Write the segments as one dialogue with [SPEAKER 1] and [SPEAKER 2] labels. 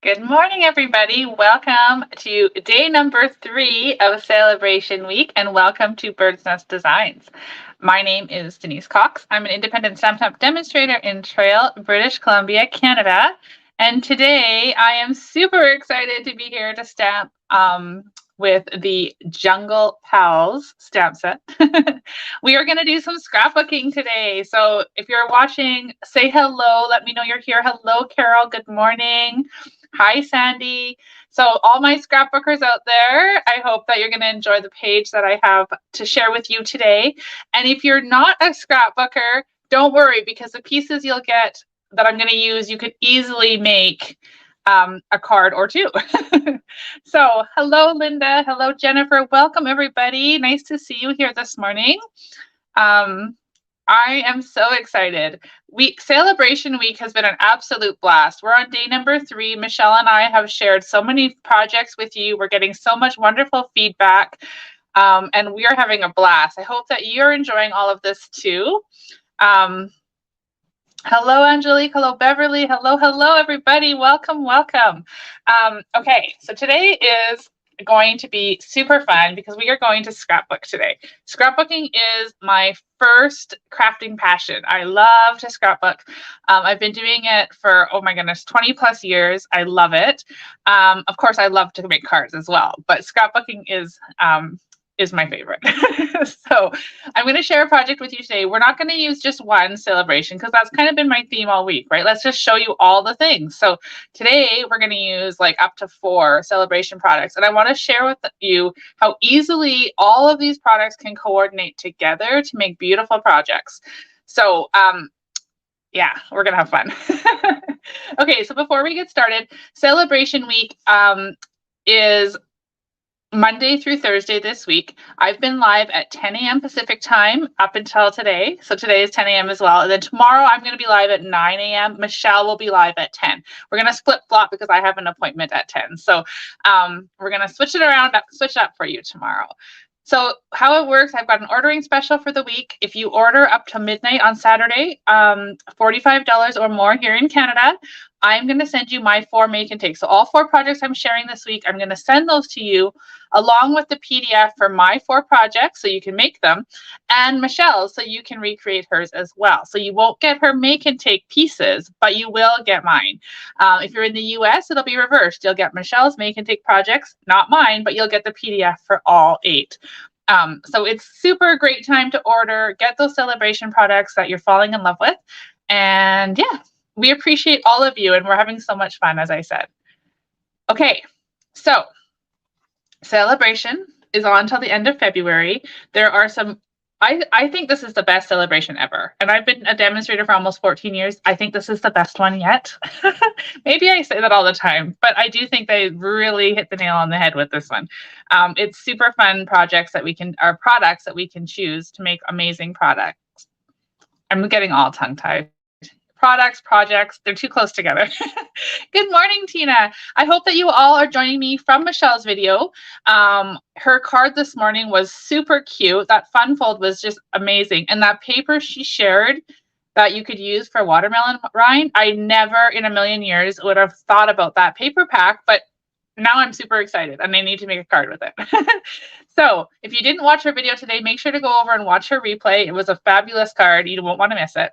[SPEAKER 1] Good morning, everybody. Welcome to day number 3 of Sale A Bration week, and welcome to Bird's Nest Designs. My name is Denise Cox. I'm an independent Stampin' Up! Demonstrator in Trail, British Columbia, Canada. And today I am super excited to be here to stamp with the Jungle Pals stamp set. We are going to do some scrapbooking today. So if you're watching, say hello. Let me know you're here. Hello, Carol. Good morning. Hi, Sandy. So all my scrapbookers out there, I hope that you're going to enjoy the page that I have to share with you today. And if you're not a scrapbooker, don't worry, because the pieces you'll get that I'm going to use, you could easily make a card or two. So hello, Linda. Hello, Jennifer. Welcome, everybody. Nice to see you here this morning. I am so excited. Sale A Bration week has been an absolute blast. We're on day number 3. Michelle and I have shared so many projects with you. We're getting so much wonderful feedback, and we are having a blast. I hope that you're enjoying all of this too. Hello, Angelique. Hello, Beverly. Hello, everybody. Welcome. Okay, so today is going to be super fun because we are going to scrapbook today. Scrapbooking is my first crafting passion. I love to scrapbook. I've been doing it for, oh my goodness, 20 plus years. I love it. Of course, I love to make cards as well, but scrapbooking is my favorite. So I'm going to share a project with you today. We're not going to use just one celebration because that's kind of been my theme all week, right? Let's just show you all the things. So today we're going to use like up to 4 celebration products. And I want to share with you how easily all of these products can coordinate together to make beautiful projects. So yeah, we're going to have fun. Okay, so before we get started, celebration week is Monday through Thursday this week. I've been live at 10 a.m. Pacific time up until today. So today is 10 a.m. as well. And then tomorrow I'm going to be live at 9 a.m. Michelle will be live at 10. We're going to split flop because I have an appointment at 10. So we're going to switch it up for you tomorrow. So how it works, I've got an ordering special for the week. If you order up to midnight on Saturday, $45 or more here in Canada, I'm going to send you my 4 make and take. So all 4 projects I'm sharing this week, I'm going to send those to you along with the PDF for my 4 projects so you can make them, and Michelle's so you can recreate hers as well. So you won't get her make and take pieces, but you will get mine. If you're in the US, it'll be reversed. You'll get Michelle's make and take projects, not mine, but you'll get the PDF for all 8. So it's super great time to order, get those celebration products that you're falling in love with. And yeah, we appreciate all of you, and we're having so much fun, as I said. Okay, so celebration is on till the end of February. There are some, I think this is the best celebration ever. And I've been a demonstrator for almost 14 years. I think this is the best one yet. Maybe I say that all the time, but I do think they really hit the nail on the head with this one. It's super fun products that we can choose to make amazing products. I'm getting all tongue-tied. Projects, they're too close together. Good morning, Tina. I hope that you all are joining me from Michelle's video. Her card this morning was super cute. That fun fold was just amazing. And that paper she shared that you could use for watermelon rind, I never in a million years would have thought about that paper pack, but now I'm super excited and I need to make a card with it. So if you didn't watch her video today, make sure to go over and watch her replay. It was a fabulous card. You won't want to miss it.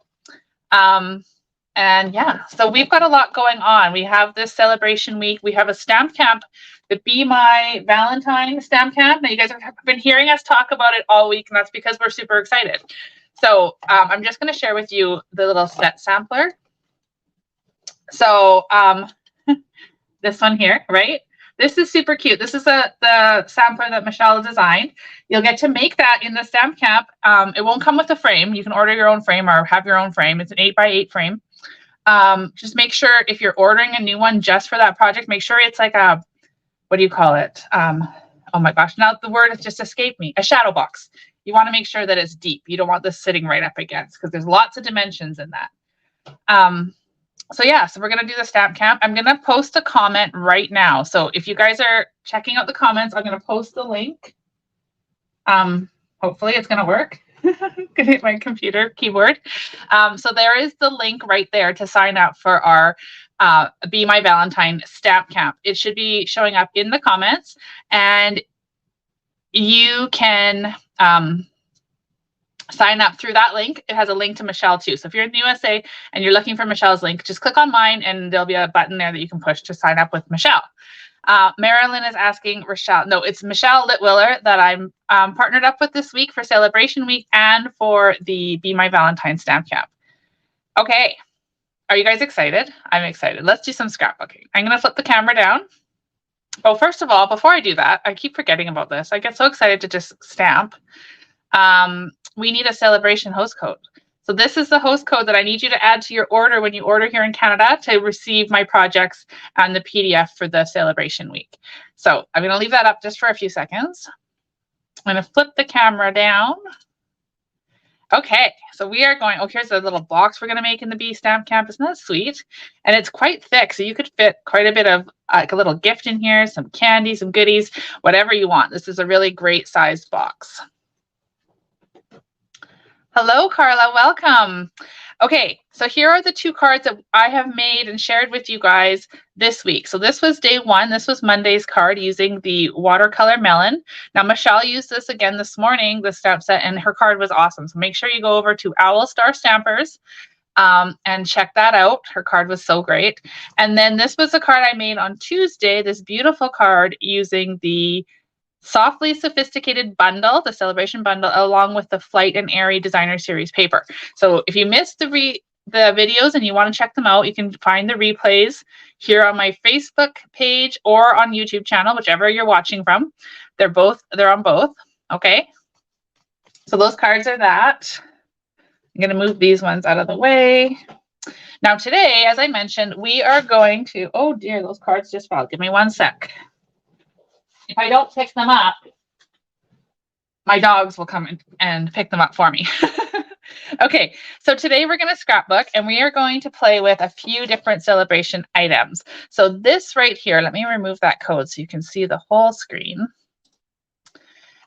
[SPEAKER 1] And yeah, so we've got a lot going on. We have this celebration week. We have a stamp camp, the Be My Valentine stamp camp. Now you guys have been hearing us talk about it all week, and that's because we're super excited. So I'm just going to share with you the little set sampler. So this one here, right? This is super cute. This is the sampler that Michelle designed. You'll get to make that in the stamp camp. It won't come with a frame. You can order your own frame or have your own frame. It's an 8x8 frame. Just make sure if you're ordering a new one just for that project, make sure it's like a, what do you call it? Oh my gosh, now the word has just escaped me. A shadow box. You want to make sure that it's deep. You don't want this sitting right up against because there's lots of dimensions in that. So yeah, so we're going to do the stamp camp. I'm going to post a comment right now. So if you guys are checking out the comments, I'm going to post the link. Hopefully it's going to work. Gonna hit my computer keyboard. So there is the link right there to sign up for our Be My Valentine stamp camp. It should be showing up in the comments, and you can sign up through that link. It has a link to Michelle too. So if you're in the USA and you're looking for Michelle's link, just click on mine and there'll be a button there that you can push to sign up with Michelle. Marilyn is asking Rochelle. No, it's Michelle Litwiller that I'm partnered up with this week for Sale A Bration week and for the Be My Valentine stamp camp. Okay. Are you guys excited? I'm excited. Let's do some scrapbooking. I'm going to flip the camera down. Oh, first of all, before I do that, I keep forgetting about this. I get so excited to just stamp. We need a Sale A Bration host code. So this is the host code that I need you to add to your order when you order here in Canada to receive my projects and the PDF for the Sale A Bration week. So I'm going to leave that up just for a few seconds. I'm going to flip the camera down. Okay, so we are going, oh, here's a little box we're going to make in the Bee Stamp Camp. Isn't that sweet? And it's quite thick, so you could fit quite a bit of like a little gift in here, some candy, some goodies, whatever you want. This is a really great sized box. Hello, Carla, welcome. Okay, so here are the two cards that I have made and shared with you guys this week. So this was day one. This was Monday's card using the watercolor melon. Now, Michelle used this again this morning, the stamp set, and her card was awesome. So make sure you go over to Owl Star Stampers and check that out. Her card was so great. And then this was a card I made on Tuesday, this beautiful card using the Softly Sophisticated bundle, the Celebration bundle, along with the Flight and Airy Designer Series paper. So if you missed the videos and you want to check them out, you can find the replays here on my Facebook page or on YouTube channel, whichever you're watching from. They're on both. Okay. So those cards are that. I'm going to move these ones out of the way. Now today, as I mentioned, we are going to, oh dear, those cards just fell. Give me one sec. If I don't pick them up, my dogs will come and pick them up for me. Okay, so today we're going to scrapbook and we are going to play with a few different celebration items. So this right here, let me remove that code so you can see the whole screen.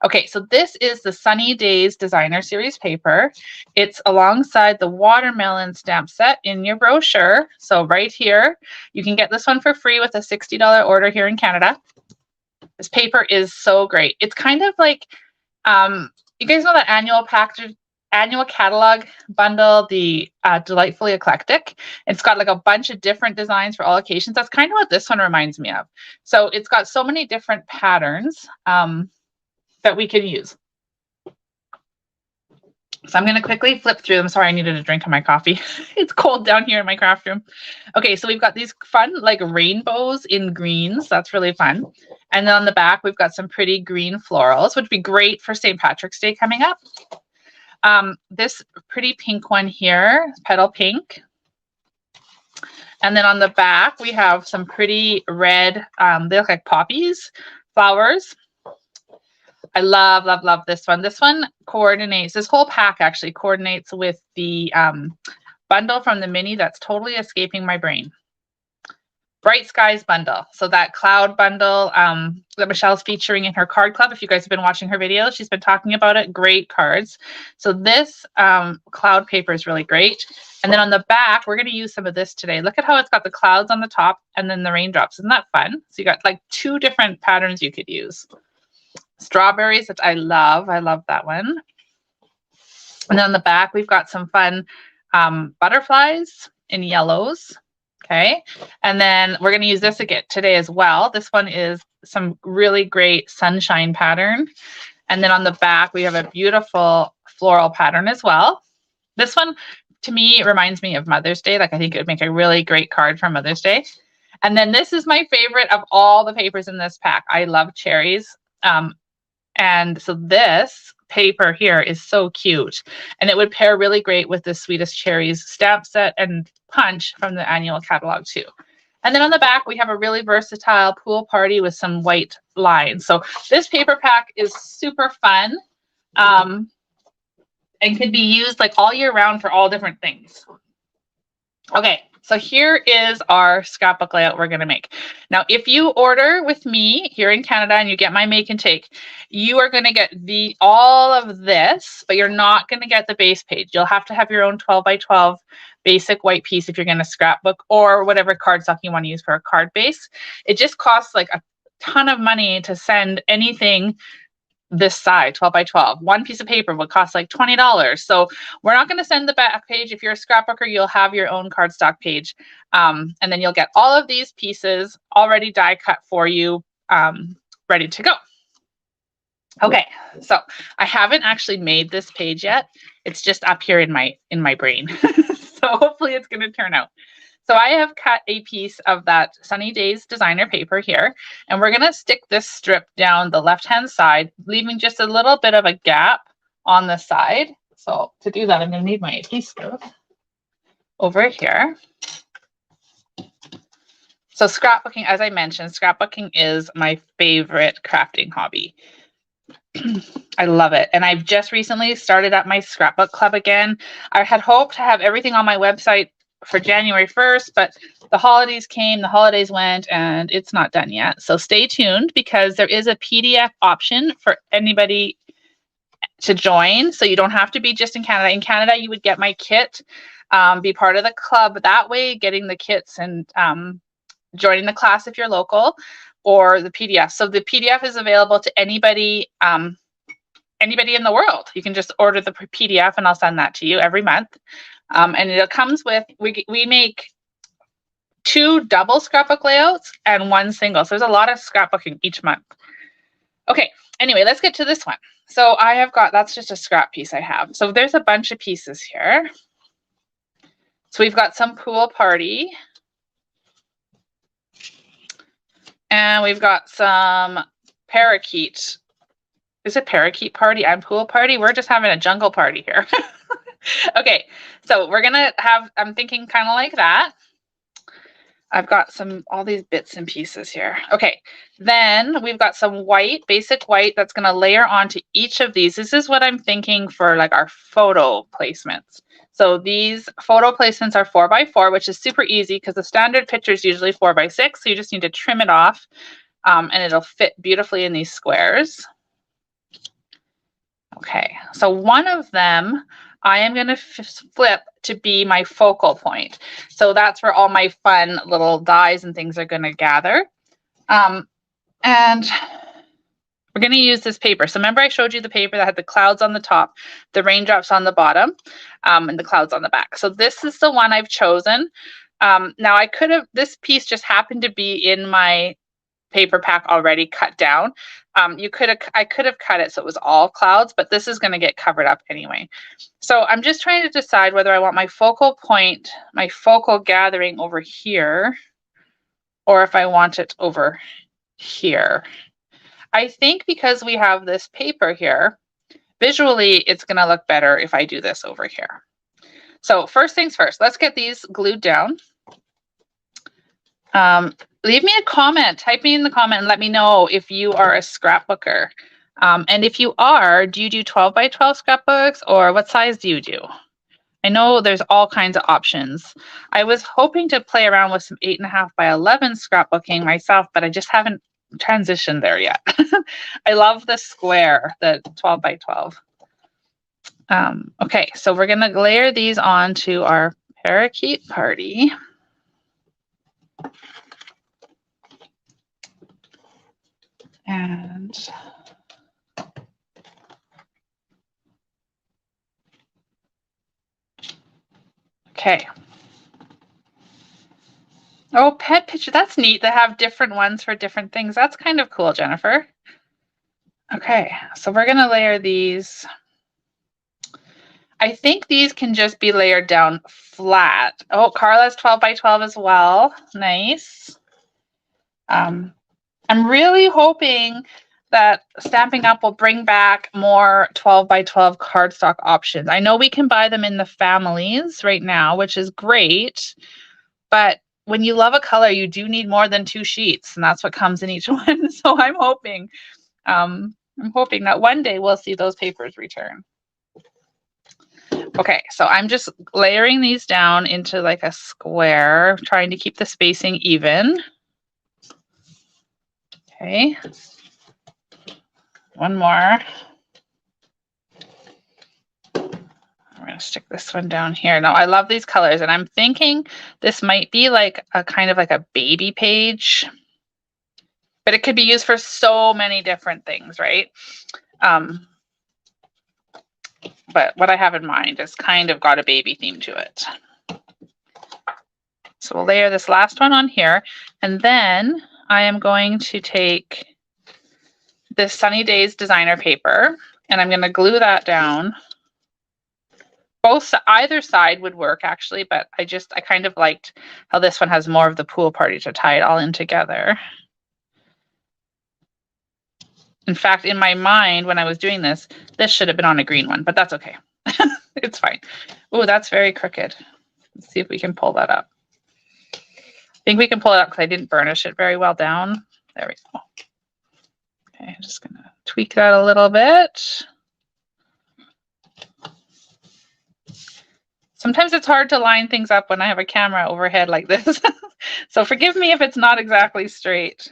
[SPEAKER 1] Okay, so this is the Sunny Days Designer Series paper. It's alongside the watermelon stamp set in your brochure. So right here, you can get this one for free with a $60 order here in Canada. This paper is so great. It's kind of like, you guys know that annual catalog bundle, the Delightfully Eclectic. It's got like a bunch of different designs for all occasions. That's kind of what this one reminds me of. So it's got so many different patterns that we can use. So I'm going to quickly flip through them. Sorry, I needed a drink of my coffee. It's cold down here in my craft room. Okay, so we've got these fun like rainbows in greens. That's really fun. And then on the back, we've got some pretty green florals, which would be great for St. Patrick's Day coming up. This pretty pink one here, petal pink. And then on the back, we have some pretty red, they look like poppies, flowers. I love, love, love this one. This one coordinates, this whole pack actually coordinates with the bundle from the mini that's totally escaping my brain. Bright Skies bundle. So that cloud bundle that Michelle's featuring in her card club. If you guys have been watching her videos, she's been talking about it. Great cards. So this cloud paper is really great. And then on the back, we're going to use some of this today. Look at how it's got the clouds on the top and then the raindrops. Isn't that fun? So you got like two different patterns you could use. Strawberries, which I love. I love that one. And then on the back, we've got some fun butterflies in yellows. Okay. And then we're going to use this again today as well. This one is some really great sunshine pattern. And then on the back, we have a beautiful floral pattern as well. This one, to me, reminds me of Mother's Day. Like I think it would make a really great card for Mother's Day. And then this is my favorite of all the papers in this pack. I love cherries. And so this paper here is so cute. And it would pair really great with the Sweetest Cherries stamp set and punch from the annual catalog too. And then on the back, we have a really versatile pool party with some white lines. So this paper pack is super fun and could be used like all year round for all different things. Okay, So here is our scrapbook layout we're going to make. Now, if you order with me here in Canada and you get my make and take, you are going to get all of this, but you're not going to get the base page. You'll have to have your own 12 by 12 basic white piece if you're going to scrapbook, or whatever cardstock you want to use for a card base. It just costs like a ton of money to send anything this size, 12 by 12. One piece of paper would cost like $20. So we're not going to send the back page. If you're a scrapbooker, you'll have your own cardstock page. And then you'll get all of these pieces already die cut for you, ready to go. Okay, so I haven't actually made this page yet. It's just up here in my brain. So hopefully it's going to turn out. So I have cut a piece of that Sunny Days designer paper here, and we're going to stick this strip down the left-hand side, leaving just a little bit of a gap on the side. So to do that, I'm going to need my adhesive over here. So scrapbooking, as I mentioned, scrapbooking is my favorite crafting hobby. I love it. And I've just recently started up my scrapbook club again. I had hoped to have everything on my website for January 1st, but the holidays came, the holidays went, and it's not done yet. So stay tuned, because there is a PDF option for anybody to join. So you don't have to be just in Canada. In Canada, you would get my kit, be part of the club that way, getting the kits and joining the class if you're local, or the PDF. So the PDF is available to anybody in the world. You can just order the PDF and I'll send that to you every month. And it comes with, we make 2 double scrapbook layouts and 1 single. So there's a lot of scrapbooking each month. Okay, anyway, let's get to this one. So I have got, that's just a scrap piece I have. So there's a bunch of pieces here. So we've got some pool party. And we've got some parakeet. Is it parakeet party and pool party? We're just having a jungle party here. Okay, so we're gonna have, I'm thinking kind of like that. I've got all these bits and pieces here. Okay, then we've got some white, basic white, that's gonna layer onto each of these. This is what I'm thinking for like our photo placements. So these photo placements are 4 by 4, which is super easy because the standard picture is usually 4 by 6. So you just need to trim it off, and it'll fit beautifully in these squares. Okay, so one of them I am going to flip to be my focal point. So that's where all my fun little dies and things are going to gather. And we're going to use this paper. So remember I showed you the paper that had the clouds on the top, the raindrops on the bottom, and the clouds on the back. So this is the one I've chosen. Now I could have, this piece just happened to be in my paper pack already cut down. I could have cut it so it was all clouds, but this is going to get covered up anyway. So I'm just trying to decide whether I want my focal point, my focal gathering over here, or if I want it over here. I think because we have this paper here, visually it's going to look better if I do this over here. So first things first, let's get these glued down. Leave me a comment, type me in the comment and let me know if you are a scrapbooker. And if you are, do you do 12 by 12 scrapbooks, or what size do you do? I know there's all kinds of options. I was hoping to play around with some 8.5 by 11 scrapbooking myself, but I just haven't transitioned there yet. I love the square, the 12 by 12. Okay, so we're gonna layer these onto our parakeet party. And okay. Oh, pet picture. That's neat. They have different ones for different things. That's kind of cool, Jennifer. Okay, so we're going to layer these. I think these can just be layered down flat. Oh, Carla's 12 by 12 as well. Nice. I'm really hoping that Stampin' Up will bring back more 12 by 12 cardstock options. I know we can buy them in the families right now, which is great, but when you love a color, you do need more than 2 sheets, and that's what comes in each one. So I'm hoping that one day we'll see those papers return. Okay, so I'm just layering these down into like a square, trying to keep the spacing even. Okay. One more. I'm going to stick this one down here. Now, I love these colors, and I'm thinking this might be like a kind of like a baby page, but it could be used for so many different things, right? But what I have in mind has kind of got a baby theme to it. So we'll layer this last one on here, and then I am going to take this Sunny Days designer paper, and I'm going to glue that down. Either side would work actually, but I kind of liked how this one has more of the pool party to tie it all in together. In fact, in my mind, when I was doing this should have been on a green one, but that's okay. It's fine. Oh, that's very crooked. Let's see if we can pull that up. I think we can pull it up because I didn't burnish it very well down. There we go. Okay, I'm just gonna tweak that a little bit. Sometimes it's hard to line things up when I have a camera overhead like this. So forgive me if it's not exactly straight.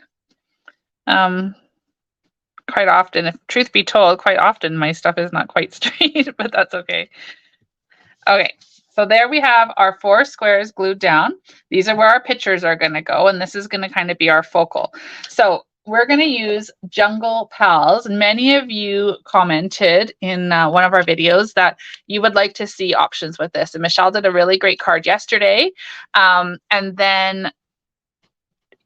[SPEAKER 1] Quite often, if truth be told, quite often my stuff is not quite straight, but that's okay. Okay, so there we have our 4 squares glued down. These are where our pictures are going to go, and this is going to kind of be our focal. So we're going to use Jungle Pals. Many of you commented in one of our videos that you would like to see options with this. And Michelle did a really great card yesterday. And then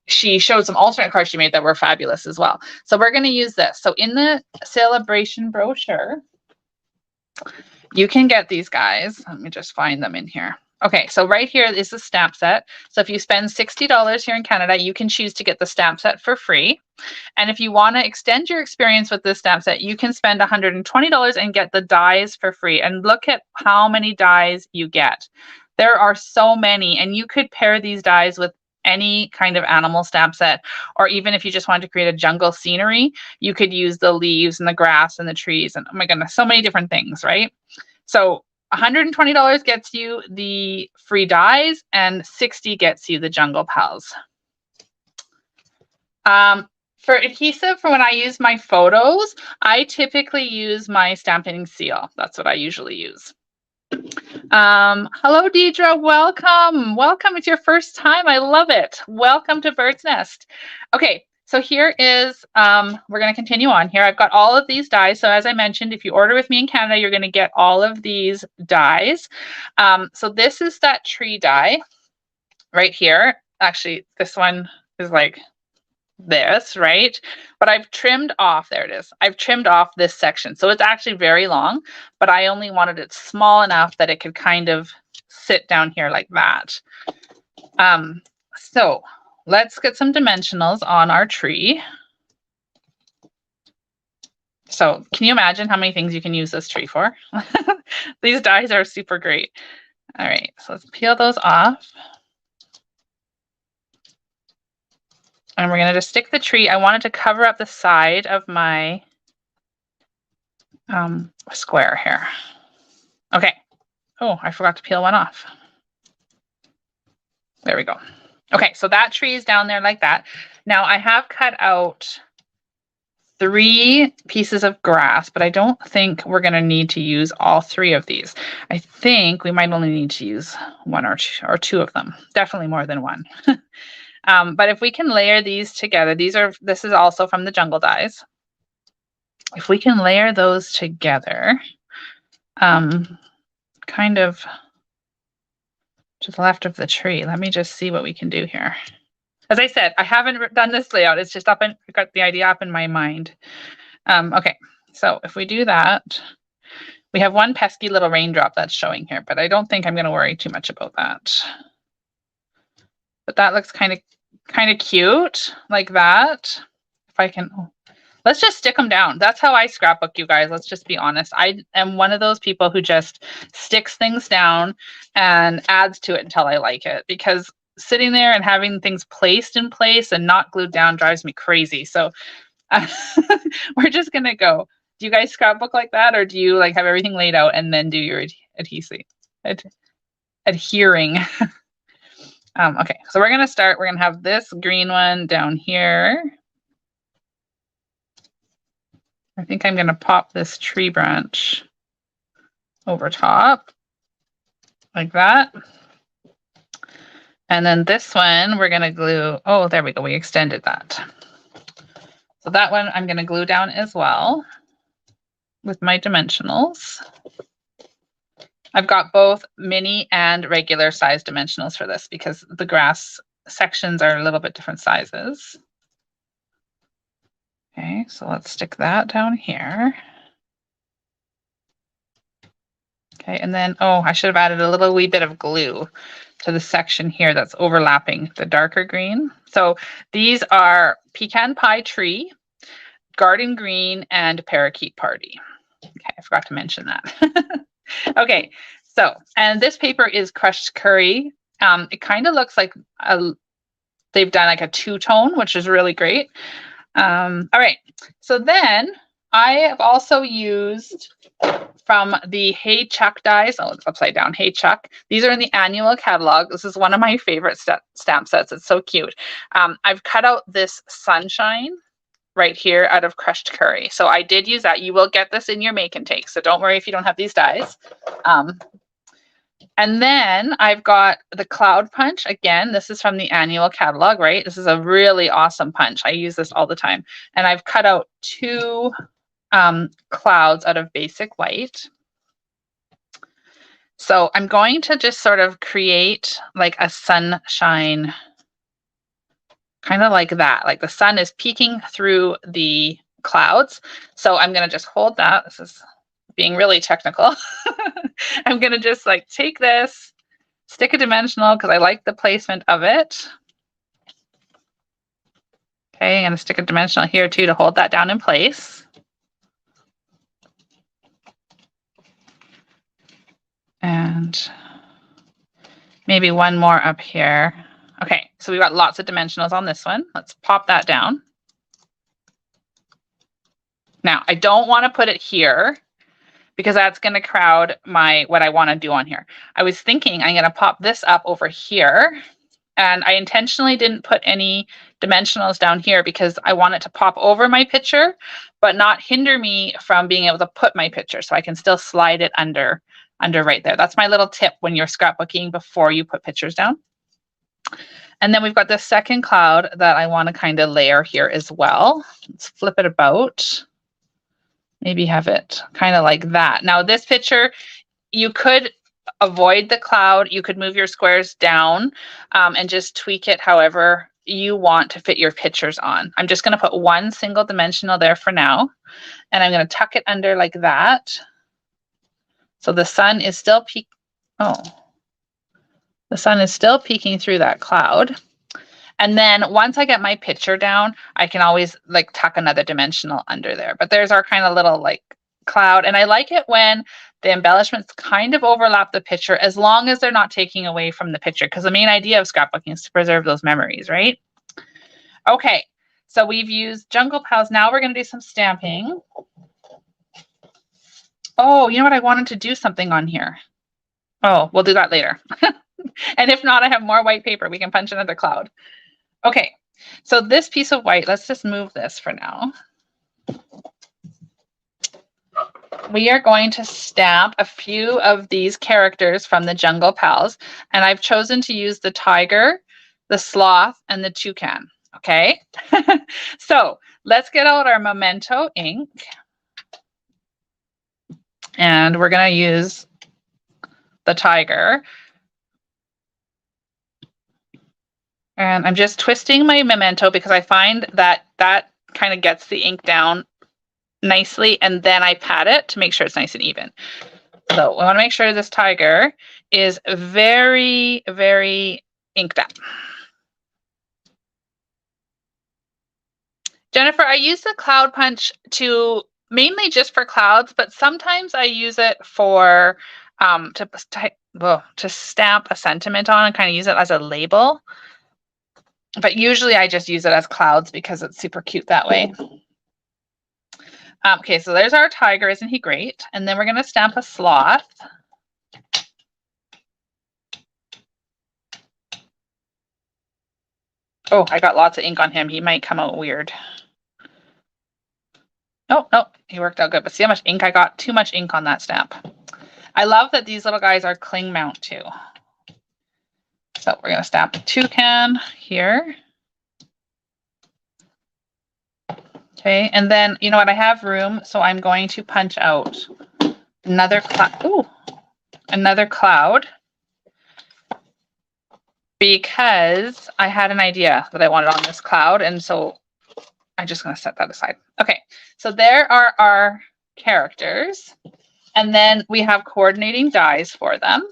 [SPEAKER 1] she showed some alternate cards she made that were fabulous as well. So we're going to use this. So in the Sale A Bration brochure, you can get these guys. Let me just find them in here. Okay, so right here is the stamp set. So if you spend $60 here in Canada, you can choose to get the stamp set for free. And if you want to extend your experience with this stamp set, you can spend $120 and get the dies for free. And look at how many dies you get. There are so many, and you could pair these dies with any kind of animal stamp set, or even if you just wanted to create a jungle scenery, you could use the leaves and the grass and the trees and, oh my goodness, so many different things, right? So $120 gets you the free dies and $60 gets you the Jungle Pals. For adhesive, for when I use my photos, I typically use my Stampin' Seal. That's what I usually use. Hello, Deidre. Welcome. Welcome. It's your first time. I love it. Welcome to Bird's Nest. Okay. So here is, we're going to continue on here. I've got all of these dies. So as I mentioned, if you order with me in Canada, you're going to get all of these dies. So this is that tree die right here. Actually, this one is like this, right? But I've trimmed off, there it is. I've trimmed off this section. So it's actually very long, but I only wanted it small enough that it could kind of sit down here like that. So let's get some dimensionals on our tree. So can you imagine how many things you can use this tree for? These dies are super great. All right, so let's peel those off. And we're going to just stick the tree. I wanted to cover up the side of my square here. Okay. Oh, I forgot to peel one off. There we go. Okay, so that tree is down there like that. Now I have cut out 3 pieces of grass, but I don't think we're going to need to use all 3 of these. I think we might only need to use 1 or 2 of them. Definitely more than 1. But if we can layer these together, this is also from the Jungle Dies. If we can layer those together, kind of to the left of the tree. Let me just see what we can do here. As I said, I haven't done this layout. It's just I got the idea up in my mind. Okay, so if we do that, we have one pesky little raindrop that's showing here, but I don't think I'm going to worry too much about that. But that looks kind of cute like that. If I can, let's just stick them down. That's how I scrapbook, you guys. Let's just be honest. I am one of those people who just sticks things down and adds to it until I like it, because sitting there and having things placed in place and not glued down drives me crazy. So we're just going to go. Do you guys scrapbook like that, or do you like have everything laid out and then do your adhesive, adhering. Okay, so we're gonna start. We're gonna have this green one down here. I think I'm gonna pop this tree branch over top like that. And then this one, we're gonna glue, oh, there we go, we extended that. So that one I'm gonna glue down as well with my dimensionals. I've got both mini and regular size dimensionals for this because the grass sections are a little bit different sizes. Okay, so let's stick that down here. Okay, and then, oh, I should have added a little wee bit of glue to the section here that's overlapping the darker green. So these are Pecan Pie Tree, Garden Green, and Parakeet Party. Okay, I forgot to mention that. Okay, so, and this paper is crushed curry. It kind of looks like they've done like a two-tone, which is really great. All right, so then I have also used from the Hey Chuck dies. Oh, it's upside down. Hey Chuck. These are in the annual catalog. This is one of my favorite stamp sets. It's so cute. I've cut out this sunshine right here out of crushed curry. So I did use that. You will get this in your make and take. So don't worry if you don't have these dies. And then I've got the cloud punch. Again, this is from the annual catalog, right? This is a really awesome punch. I use this all the time. And I've cut out two clouds out of basic white. So I'm going to just sort of create like a sunshine, kind of like that, like the sun is peeking through the clouds. So I'm going to just hold that. This is being really technical. I'm going to just like take this, stick a dimensional because I like the placement of it. Okay, I'm going to stick a dimensional here too to hold that down in place. And maybe one more up here. Okay, so we've got lots of dimensionals on this one. Let's pop that down. Now, I don't want to put it here because that's going to crowd what I want to do on here. I was thinking I'm going to pop this up over here, and I intentionally didn't put any dimensionals down here because I want it to pop over my picture, but not hinder me from being able to put my picture, so I can still slide it under right there. That's my little tip when you're scrapbooking before you put pictures down. And then we've got the second cloud that I want to kind of layer here as well. Let's flip it about. Maybe have it kind of like that. Now this picture, you could avoid the cloud. You could move your squares down and just tweak it however you want to fit your pictures on. I'm just going to put one single dimensional there for now. And I'm going to tuck it under like that. So the sun is still the sun is still peeking through that cloud. And then once I get my picture down, I can always like tuck another dimensional under there. But there's our kind of little like cloud. And I like it when the embellishments kind of overlap the picture as long as they're not taking away from the picture. Because the main idea of scrapbooking is to preserve those memories, right? Okay, so we've used Jungle Pals. Now we're going to do some stamping. Oh, you know what? I wanted to do something on here. Oh, we'll do that later. And if not, I have more white paper. We can punch another cloud. Okay, so this piece of white, let's just move this for now. We are going to stamp a few of these characters from the Jungle Pals, and I've chosen to use the tiger, the sloth, and the toucan, okay? So let's get out our Memento ink. And we're going to use the tiger. And I'm just twisting my Memento because I find that that kind of gets the ink down nicely, and then I pat it to make sure it's nice and even. So I want to make sure this tiger is very, very inked up. Jennifer, I use the cloud punch mainly just for clouds, but sometimes I use it for to stamp a sentiment on and kind of use it as a label. But usually I just use it as clouds because it's super cute that way. Okay, so there's our tiger. Isn't he great? And then we're going to stamp a sloth. Oh, I got lots of ink on him. He might come out weird. Oh, no, he worked out good. But see how much ink I got? Too much ink on that stamp. I love that these little guys are cling mount too. So we're going to stamp a toucan here. Okay, and then, you know what, I have room, so I'm going to punch out another cloud. Ooh, another cloud. Because I had an idea that I wanted on this cloud, and so I'm just going to set that aside. Okay, so there are our characters, and then we have coordinating dies for them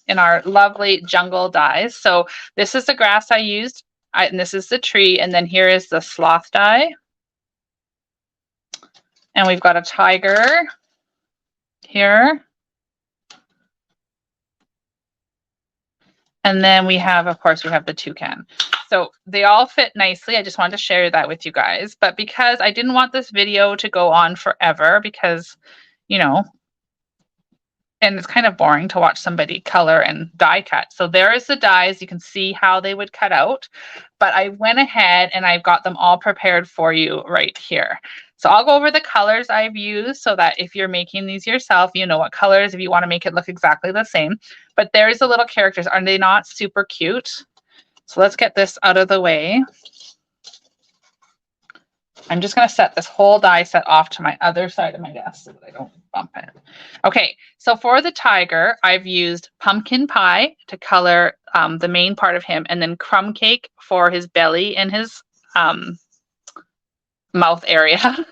[SPEAKER 1] in our lovely jungle dies. So this is the grass I used, and this is the tree, and then here is the sloth die. And we've got a tiger here. And then we have, of course, we have the toucan. So they all fit nicely. I just wanted to share that with you guys. But because I didn't want this video to go on forever because, you know, and it's kind of boring to watch somebody color and die cut. So there is the dies. You can see how they would cut out. But I went ahead and I've got them all prepared for you right here. So I'll go over the colors I've used so that if you're making these yourself, you know what colors, if you want to make it look exactly the same. But there's the little characters. Are they not super cute? So let's get this out of the way. I'm just going to set this whole die set off to my other side of my desk so that I don't bump it. Okay, so for the tiger, I've used pumpkin pie to color the main part of him, and then crumb cake for his belly and his mouth area.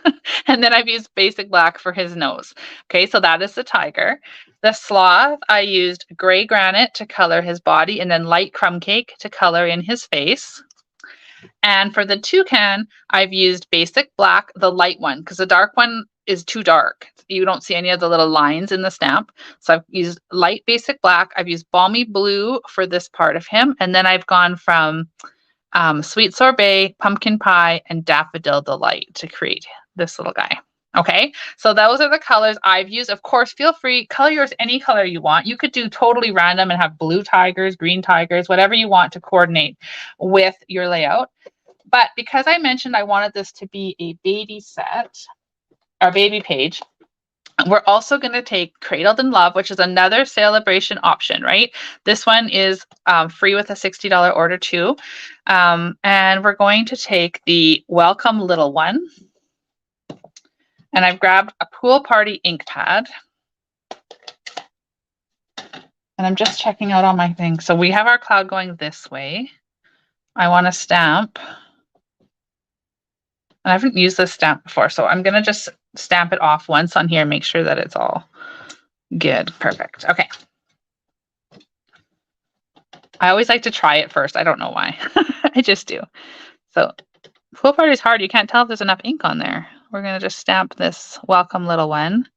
[SPEAKER 1] And then I've used basic black for his nose. Okay, so that is the tiger. The sloth, I used gray granite to color his body, and then light crumb cake to color in his face. And for the toucan, I've used basic black, the light one, because the dark one is too dark. You don't see any of the little lines in the stamp. So I've used light basic black. I've used balmy blue for this part of him. And then I've gone from sweet sorbet, pumpkin pie, and daffodil delight to create this little guy. Okay, so those are the colors I've used. Of course, feel free, color yours any color you want. You could do totally random and have blue tigers, green tigers, whatever you want to coordinate with your layout. But because I mentioned I wanted this to be a baby set, or baby page, we're also going to take Cradled in Love, which is another Sale A Bration option, right? This one is free with a $60 order too. And we're going to take the Welcome Little One. And I've grabbed a Pool Party ink pad. And I'm just checking out all my things. So we have our cloud going this way. I want to stamp. And I haven't used this stamp before, so I'm going to just stamp it off once on here, make sure that it's all good. Perfect. Okay. I always like to try it first. I don't know why. I just do. So Pool Party is hard. You can't tell if there's enough ink on there. We're going to just stamp this Welcome Little One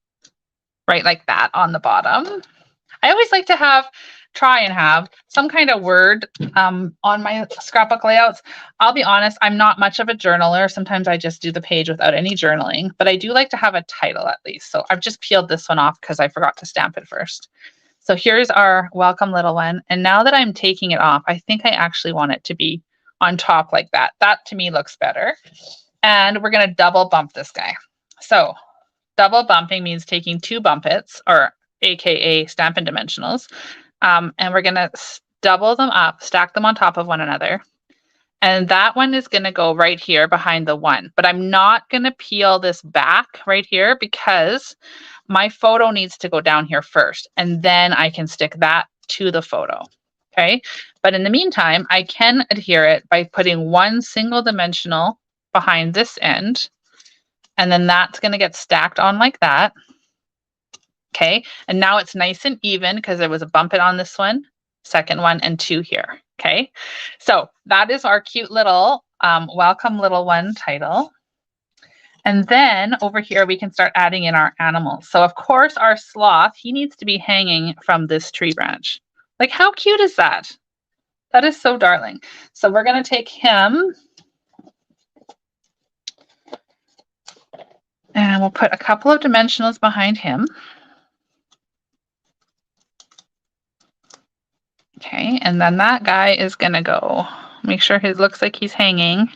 [SPEAKER 1] right like that on the bottom. I always like to try and have some kind of word on my scrapbook layouts. I'll be honest, I'm not much of a journaler. Sometimes I just do the page without any journaling, but I do like to have a title at least. So I've just peeled this one off because I forgot to stamp it first. So here's our Welcome Little One. And now that I'm taking it off, I think I actually want it to be on top like that. That to me looks better. And we're going to double bump this guy. So double bumping means taking two bumpets, or AKA Stampin' Dimensionals. And we're going to double them up, stack them on top of one another. And that one is going to go right here behind the one. But I'm not going to peel this back right here because my photo needs to go down here first. And then I can stick that to the photo. Okay. But in the meantime, I can adhere it by putting one single dimensional behind this end. And then that's going to get stacked on like that. Okay, and now it's nice and even because there was a bump it on this one, second one, and two here. Okay, so that is our cute little Welcome Little One title. And then over here, we can start adding in our animals. So of course, our sloth, he needs to be hanging from this tree branch. Like, how cute is that? That is so darling. So we're going to take him and we'll put a couple of dimensionals behind him. Okay, and then that guy is going to go Make sure it looks like he's hanging.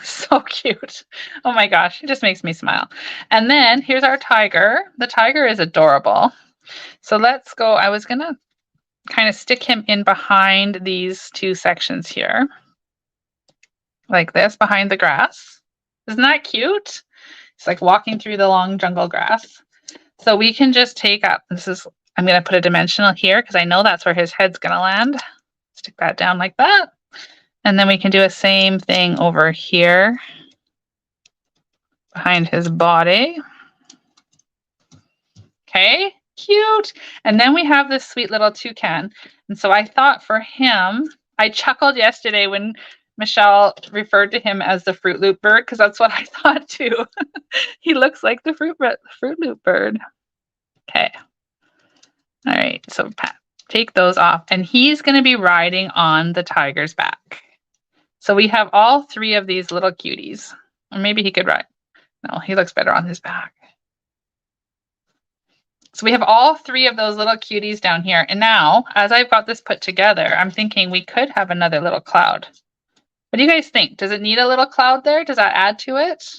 [SPEAKER 1] So cute. Oh my gosh, it just makes me smile. And then here's our tiger. The tiger is adorable. So let's go. I was going to kind of stick him in behind these two sections here. Like this, behind the grass. Isn't that cute? It's like walking through the long jungle grass. So we can just take up, I'm going to put a dimensional here because I know that's where his head's going to land. Stick that down like that. And then we can do a same thing over here behind his body. Okay, cute. And then we have this sweet little toucan. And so I thought for him, I chuckled yesterday when Michelle referred to him as the Fruit Loop bird because that's what I thought too. He looks like the Fruit Loop bird. Okay. All right, so take those off. And he's going to be riding on the tiger's back. So we have all three of these little cuties. Or maybe he could ride. No, he looks better on his back. So we have all three of those little cuties down here. And now, as I've got this put together, I'm thinking we could have another little cloud. What do you guys think? Does it need a little cloud there? Does that add to it?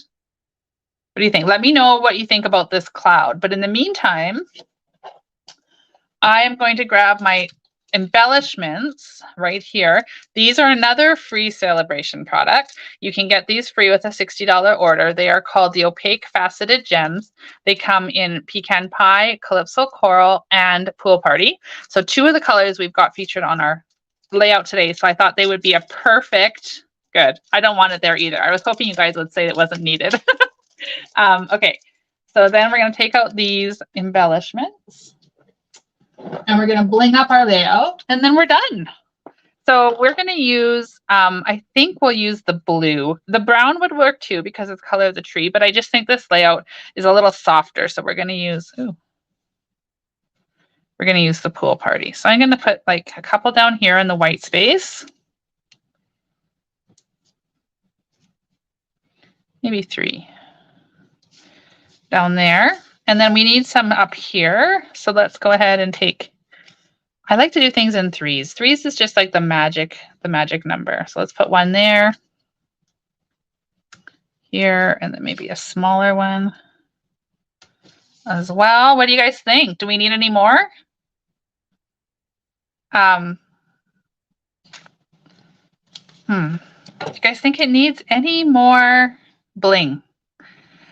[SPEAKER 1] What do you think? Let me know what you think about this cloud. But in the meantime, I am going to grab my embellishments right here. These are another free Sale A Bration product. You can get these free with a $60 order. They are called the Opaque Faceted Gems. They come in Pecan Pie, Calypso Coral, and Pool Party. So two of the colors we've got featured on our layout today. So I thought they would be a perfect, good. I don't want it there either. I was hoping you guys would say it wasn't needed. Okay, so then we're going to take out these embellishments. And we're going to bling up our layout, and then we're done. So we're going to use, I think we'll use the blue. The brown would work too because it's color of the tree, but I just think this layout is a little softer. So we're going to use, we're going to use the Pool Party. So I'm going to put like a couple down here in the white space. Maybe 3 down there. And then we need some up here. So let's go ahead and take, I like to do things in 3s. 3s is just like the magic number. So let's put 1 there, here, and then maybe a smaller one as well. What do you guys think? Do we need any more? Do you guys think it needs any more bling?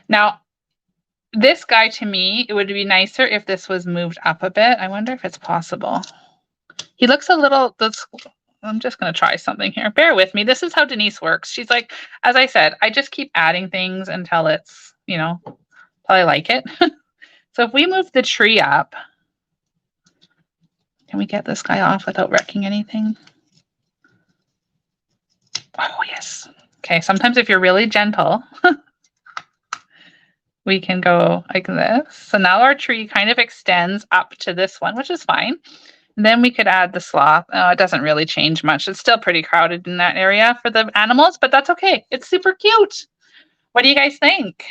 [SPEAKER 1] Now, this guy, to me, it would be nicer if this was moved up a bit. I wonder if it's possible. He looks a little, I'm just going to try something here. Bear with me. This is how Denise works. She's like, as I said, I just keep adding things until it's, you know, until I like it. So if we move the tree up, can we get this guy off without wrecking anything? Oh, yes. Okay, sometimes if you're really gentle, we can go like this. So now our tree kind of extends up to this one, which is fine. And then we could add the sloth. Oh, it doesn't really change much. It's still pretty crowded in that area for the animals, but that's okay. It's super cute. What do you guys think?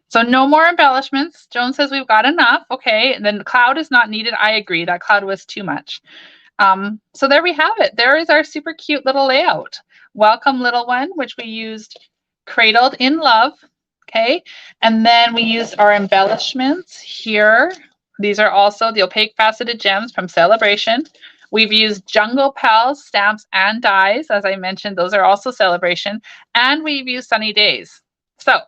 [SPEAKER 1] So no more embellishments. Joan says we've got enough. Okay, and then the cloud is not needed. I agree. That cloud was too much. So there we have it. There is our super cute little layout. Welcome Little One, which we used Cradled in Love. Okay, and then we used our embellishments here. These are also the Opaque Faceted Gems from Sale A Bration. We've used Jungle Pals, stamps, and dies. As I mentioned, those are also Sale A Bration. And we've used Sunny Days. So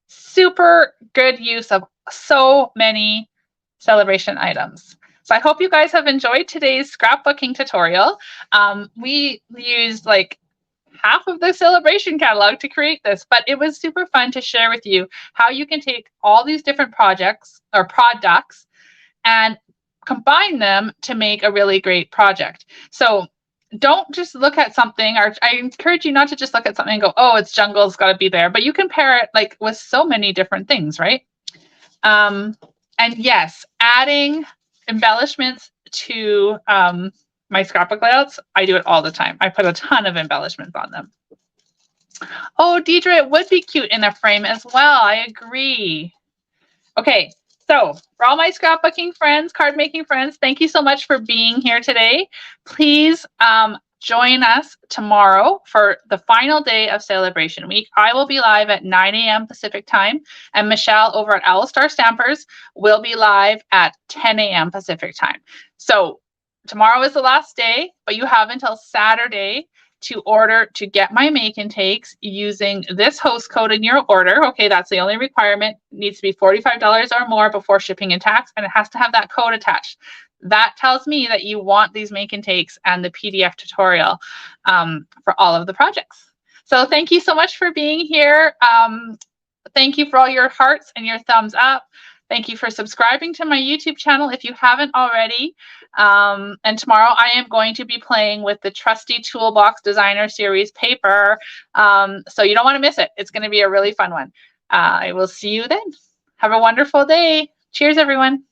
[SPEAKER 1] super good use of so many Sale A Bration items. So I hope you guys have enjoyed today's scrapbooking tutorial. We used like half of the Sale A Bration catalog to create this, but it was super fun to share with you how you can take all these different projects or products and combine them to make a really great project. So don't just look at something, or I encourage you not to just look at something and go, oh, it's jungle, it's got to be there, but you can pair it like with so many different things, right? And yes, adding embellishments to my scrapbook layouts, I do it all the time. I put a ton of embellishments on them. Oh, Deidre, it would be cute in a frame as well. I agree. Okay, So for all my scrapbooking friends, card making friends, thank you so much for being here today. Please join us tomorrow for the final day of Sale A Bration week. I will be live at 9 a.m. Pacific time, and Michelle over at Owl Star Stampers will be live at 10 a.m. Pacific time. So tomorrow is the last day, but you have until Saturday to order to get my make and takes using this host code in your order. Okay, that's the only requirement. It needs to be $45 or more before shipping and tax, and it has to have that code attached. That tells me that you want these make and takes and the PDF tutorial for all of the projects. So thank you so much for being here. Thank you for all your hearts and your thumbs up. Thank you for subscribing to my YouTube channel if you haven't already. And tomorrow I am going to be playing with the Trusty Toolbox Designer Series paper. So you don't want to miss it. It's going to be a really fun one. I will see you then. Have a wonderful day. Cheers, everyone.